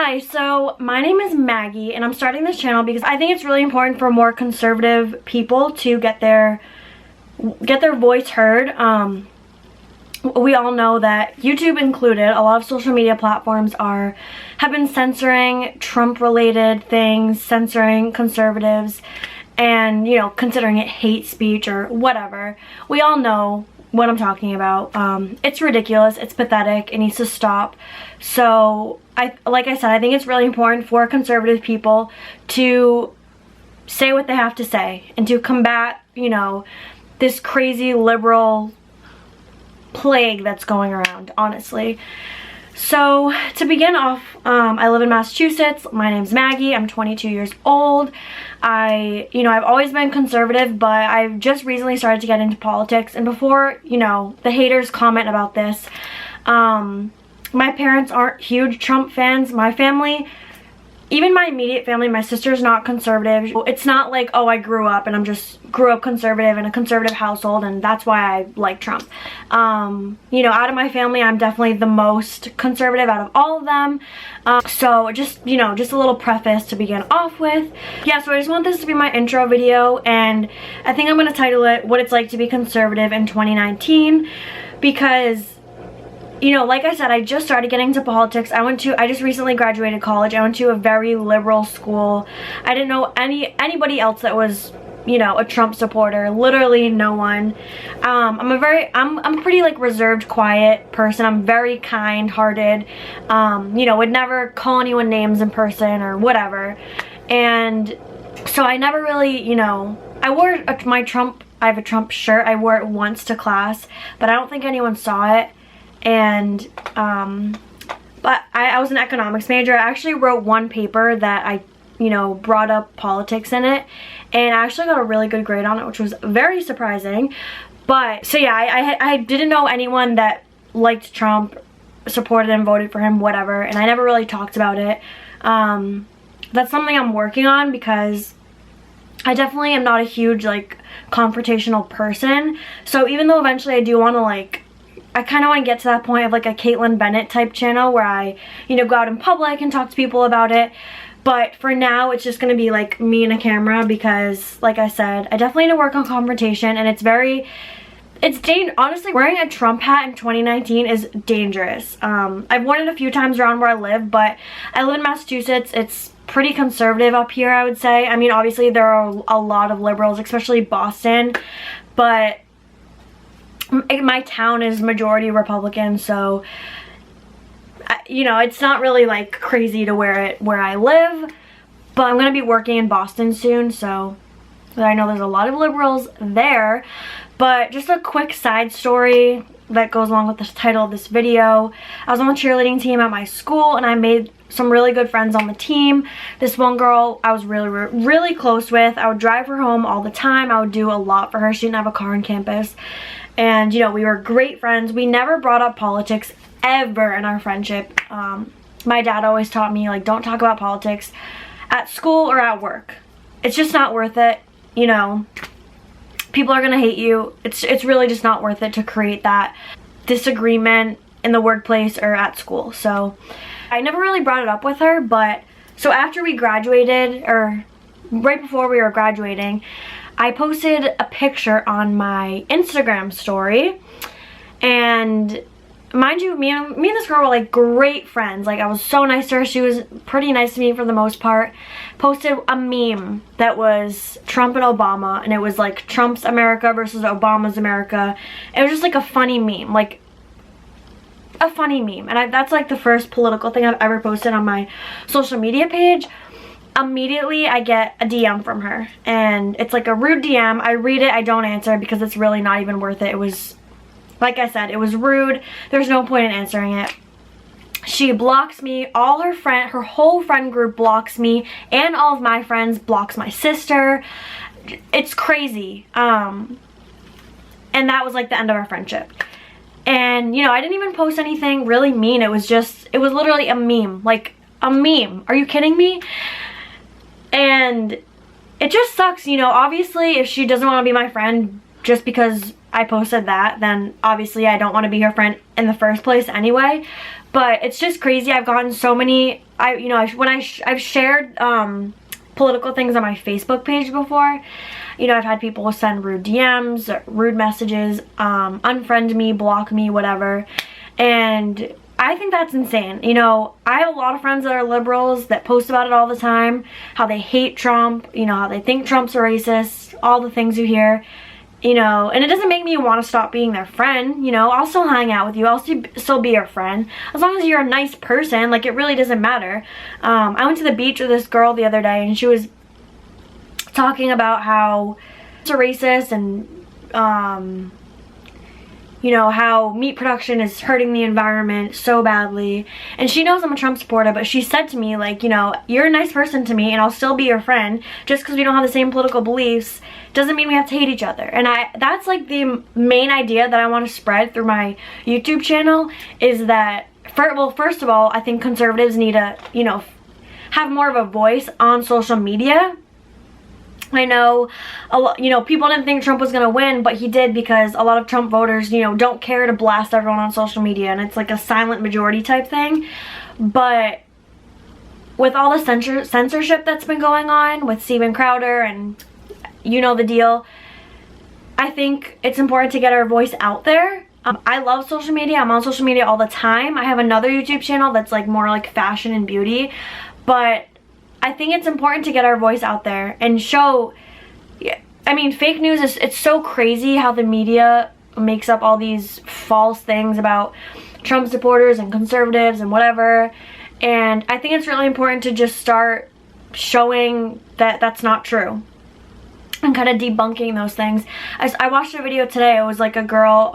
Hi, so my name is Maggie and I'm starting this channel because I think it's really important for more conservative people to get their voice heard. We all know that YouTube included, a lot of social media platforms have been censoring Trump related things, censoring conservatives, and considering it hate speech or whatever. We all know what I'm talking about. It's ridiculous, it's pathetic, it needs to stop. So like I said, I think it's really important for conservative people to say what they have to say and to combat, this crazy liberal plague that's going around, honestly. So to begin off, I live in Massachusetts. My name's Maggie. I'm 22 years old. I've always been conservative, but I've just recently started to get into politics. And before, the haters comment about this, my parents aren't huge Trump fans. My family, even my immediate family, my sister's not conservative. It's not like, oh, I grew up conservative in a conservative household and that's why I like Trump. Out of my family, I'm definitely the most conservative out of all of them. So just a little preface to begin off with. Yeah, so I just want this to be my intro video, and I think I'm going to title it What It's Like to Be Conservative in 2019, because like I said, I just started getting into politics. I just recently graduated college. I went to a very liberal school. I didn't know anybody else that was, a Trump supporter. Literally no one. I'm a pretty reserved, quiet person. I'm very kind-hearted. Would never call anyone names in person or whatever. And so I never really, I wore I have a Trump shirt. I wore it once to class, but I don't think anyone saw it. And but I was an economics major. I actually wrote one paper that I brought up politics in it, and I actually got a really good grade on it, which was very surprising. But so yeah, I didn't know anyone that liked Trump, supported and voted for him, whatever, and I never really talked about it. That's something I'm working on, because I definitely am not a huge confrontational person. So even though eventually I do want to I kind of want to get to that point of a Caitlyn Bennett type channel where I, go out in public and talk to people about it. But for now, it's just going to be me and a camera, because like I said, I definitely need to work on confrontation, and honestly, wearing a Trump hat in 2019 is dangerous. I've worn it a few times around where I live, but I live in Massachusetts. It's pretty conservative up here, I would say. I mean, obviously there are a lot of liberals, especially Boston, but my town is majority Republican, so it's not really crazy to wear it where I live. But I'm gonna be working in Boston soon, so I know there's a lot of liberals there. But just a quick side story that goes along with the title of this video. I was on the cheerleading team at my school, and I made some really good friends on the team. This one girl I was really close with. I would drive her home all the time. I would do a lot for her. She didn't have a car on campus. And, we were great friends. We never brought up politics ever in our friendship. My dad always taught me, don't talk about politics at school or at work. It's just not worth it, People are gonna hate you. It's really just not worth it to create that disagreement in the workplace or at school. So I never really brought it up with her, but so after we graduated, or right before we were graduating, I posted a picture on my Instagram story, and mind you, me and this girl were great friends. I was so nice to her. She was pretty nice to me for the most part. Posted a meme that was Trump and Obama, and it was Trump's America versus Obama's America. It was just a funny meme, a funny meme. And that's the first political thing I've ever posted on my social media page. Immediately I get a DM from her, and it's a rude DM. I read it, I don't answer, because it's really not even worth it. It was, like I said, it was rude. There's no point in answering it. She blocks me. Her whole friend group blocks me, and all of my friends, blocks my sister. It's crazy. And that was the end of our friendship. And I didn't even post anything really mean. It was literally a meme. A meme. Are you kidding me? And it just sucks, obviously if she doesn't want to be my friend just because I posted that, then obviously I don't want to be her friend in the first place anyway. But it's just crazy. I've gotten so many, I've shared political things on my Facebook page before. You know, I've had people send rude DMs, rude messages, unfriend me, block me, whatever. And I think that's insane. You know, I have a lot of friends that are liberals that post about it all the time, how they hate Trump, you know, how they think Trump's a racist, all the things you hear, you know, and it doesn't make me want to stop being their friend. You know, I'll still hang out with you, I'll still be your friend, as long as you're a nice person. Like, it really doesn't matter. I went to the beach with this girl the other day, and she was talking about how it's a racist, and you know, how meat production is hurting the environment so badly. And she knows I'm a Trump supporter, but she said to me, like, you know, you're a nice person to me and I'll still be your friend. Just because we don't have the same political beliefs doesn't mean we have to hate each other. And that's like the main idea that I want to spread through my YouTube channel, is that, well, first of all, I think conservatives need to, you know, have more of a voice on social media. I know a lot, you know, people didn't think Trump was going to win, but he did, because a lot of Trump voters, you know, don't care to blast everyone on social media, and it's like a silent majority type thing. But with all the censorship that's been going on with Steven Crowder, and you know the deal, I think it's important to get our voice out there. I love social media. I'm on social media all the time. I have another YouTube channel that's like more like fashion and beauty, but I think it's important to get our voice out there and show. I mean, fake news is, it's so crazy how the media makes up all these false things about Trump supporters and conservatives and whatever. And I think it's really important to just start showing that that's not true, and kind of debunking those things. I watched a video today. It was like a girl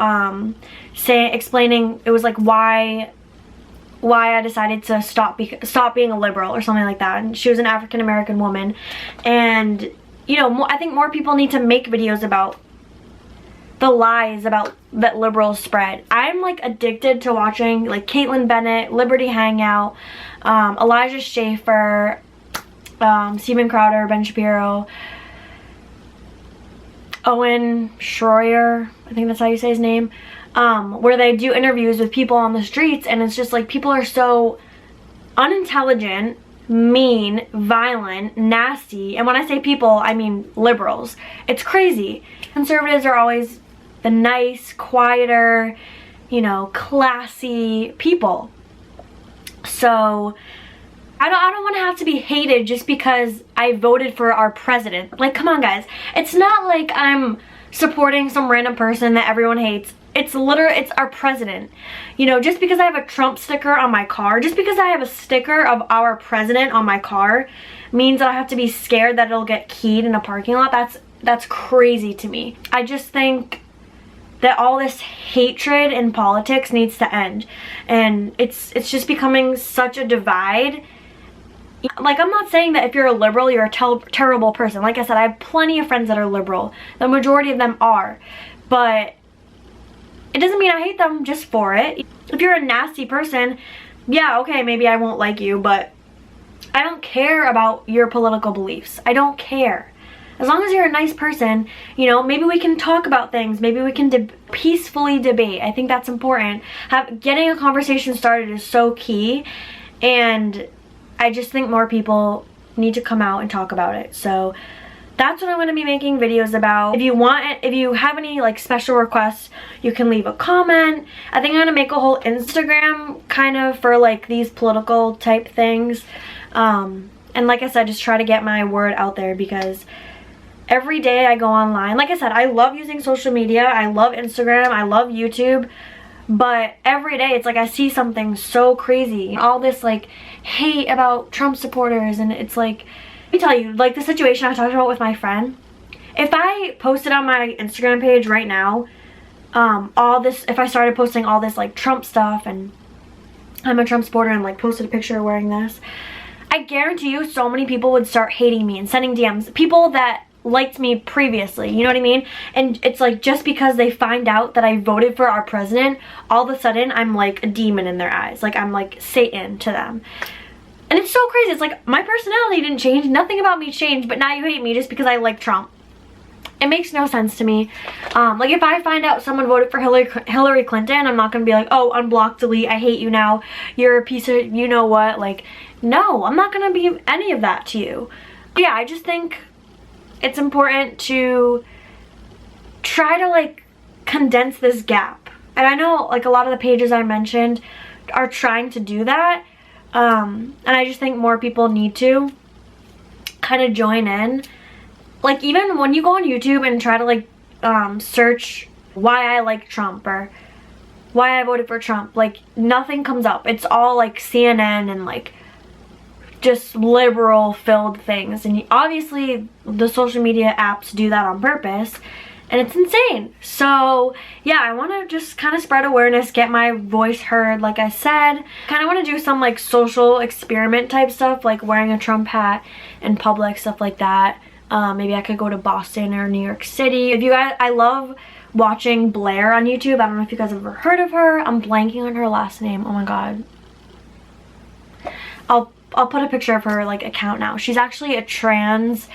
explaining, it was like why I decided to stop being a liberal or something like that. And she was an African American woman. And, you know, I think more people need to make videos about the lies that liberals spread. I'm like addicted to watching like Caitlin Bennett, Liberty Hangout, Elijah Schaffer, Steven Crowder, Ben Shapiro, Owen Schroyer, I think that's how you say his name, where they do interviews with people on the streets, and it's just like, people are so unintelligent, mean, violent, nasty. And when I say people, I mean liberals. It's crazy. Conservatives are always the nice, quieter, you know, classy people. So I don't want to have to be hated just because I voted for our president. Like, come on, guys. It's not like I'm supporting some random person that everyone hates. It's our president. You know, just because I have a Trump sticker on my car, just because I have a sticker of our president on my car, means that I have to be scared that it'll get keyed in a parking lot. That's crazy to me. I just think that all this hatred in politics needs to end. And it's just becoming such a divide. Like, I'm not saying that if you're a liberal, you're a terrible person. Like I said, I have plenty of friends that are liberal. The majority of them are. But it doesn't mean I hate them just for it. If you're a nasty person, yeah, okay, maybe I won't like you, but I don't care about your political beliefs. I don't care. As long as you're a nice person, you know, maybe we can talk about things. Maybe we can peacefully debate. I think that's important. Getting a conversation started is so key, and I just think more people need to come out and talk about it. So that's what I'm going to be making videos about. If you have any like special requests, you can leave a comment. I think I'm going to make a whole Instagram kind of for like these political type things. And like I said, just try to get my word out there, because every day I go online. Like I said, I love using social media. I love Instagram. I love YouTube. But every day it's like I see something so crazy. All this like hate about Trump supporters, and it's like, let me tell you, like the situation I talked about with my friend. If I posted on my Instagram page right now, if I started posting all this like Trump stuff, and I'm a Trump supporter, and like posted a picture wearing this, I guarantee you so many people would start hating me and sending DMs. People that liked me previously, you know what I mean? And it's like, just because they find out that I voted for our president, all of a sudden I'm like a demon in their eyes. Like, I'm like Satan to them. And it's so crazy. It's like, my personality didn't change, nothing about me changed, but now you hate me just because I like Trump. It makes no sense to me. Like, if I find out someone voted for Hillary Clinton, I'm not gonna be like, oh, unblock, delete, I hate you now, you're a piece of you know what. Like, no, I'm not gonna be any of that to you. But yeah, I just think it's important to try to like condense this gap. And I know like a lot of the pages I mentioned are trying to do that. And I just think more people need to kind of join in. Like, even when you go on YouTube and try to like search why I like Trump or why I voted for Trump, like nothing comes up. It's all like CNN and like just liberal filled things, and obviously the social media apps do that on purpose, and it's insane. So yeah, I want to just kind of spread awareness, get my voice heard. Like I said, kind of want to do some like social experiment type stuff, like wearing a Trump hat in public, stuff like that. Maybe I could go to Boston or New York City. If you guys, I love watching Blair on YouTube. I don't know if you guys have ever heard of her. I'm blanking on her last name. Oh my god. I'll put a picture of her like account now. She's actually a trans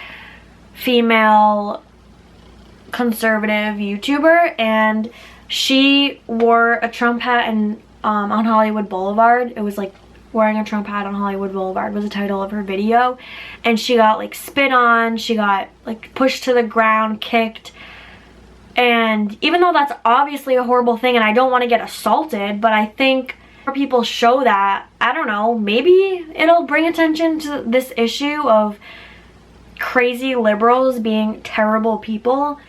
female conservative YouTuber, and she wore a Trump hat and on Hollywood Boulevard. It was like wearing a Trump hat on Hollywood Boulevard was the title of her video, and she got like spit on, she got like pushed to the ground, kicked. And even though that's obviously a horrible thing and I don't want to get assaulted, but I think more people show that, I don't know, maybe it'll bring attention to this issue of crazy liberals being terrible people.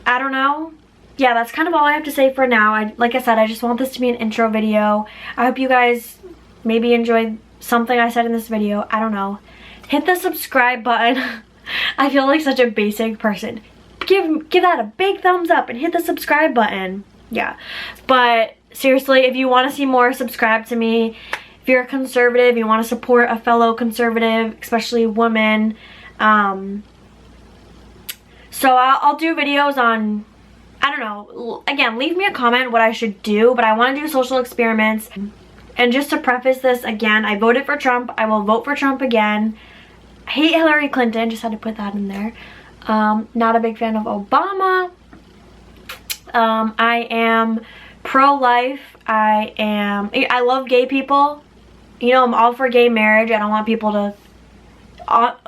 I don't know. Yeah, that's kind of all I have to say for now. Like I said, I just want this to be an intro video. I hope you guys maybe enjoyed something I said in this video. I don't know. Hit the subscribe button. I feel like such a basic person. Give that a big thumbs up and hit the subscribe button. Yeah, but seriously, if you want to see more, subscribe to me. If you're a conservative, you want to support a fellow conservative, especially women. So I'll do videos on, I don't know, again, leave me a comment what I should do, but I want to do social experiments. And just to preface this again, I voted for Trump. I will vote for Trump again. I hate Hillary Clinton, just had to put that in there. Not a big fan of Obama. I am pro-life. I love gay people. You know, I'm all for gay marriage. I don't want people to,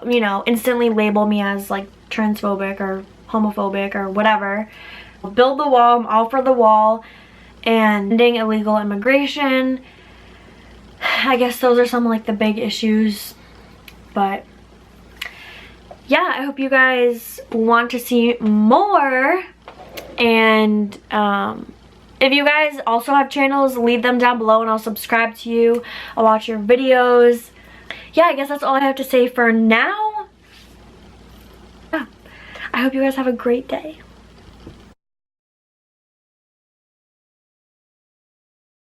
you know, instantly label me as like transphobic or homophobic or whatever. Build the wall. I'm all for the wall. And ending illegal immigration. I guess those are some like the big issues. But yeah, I hope you guys want to see more. And if you guys also have channels, leave them down below and I'll subscribe to you. I'll watch your videos. Yeah, I guess that's all I have to say for now. Yeah, I hope you guys have a great day.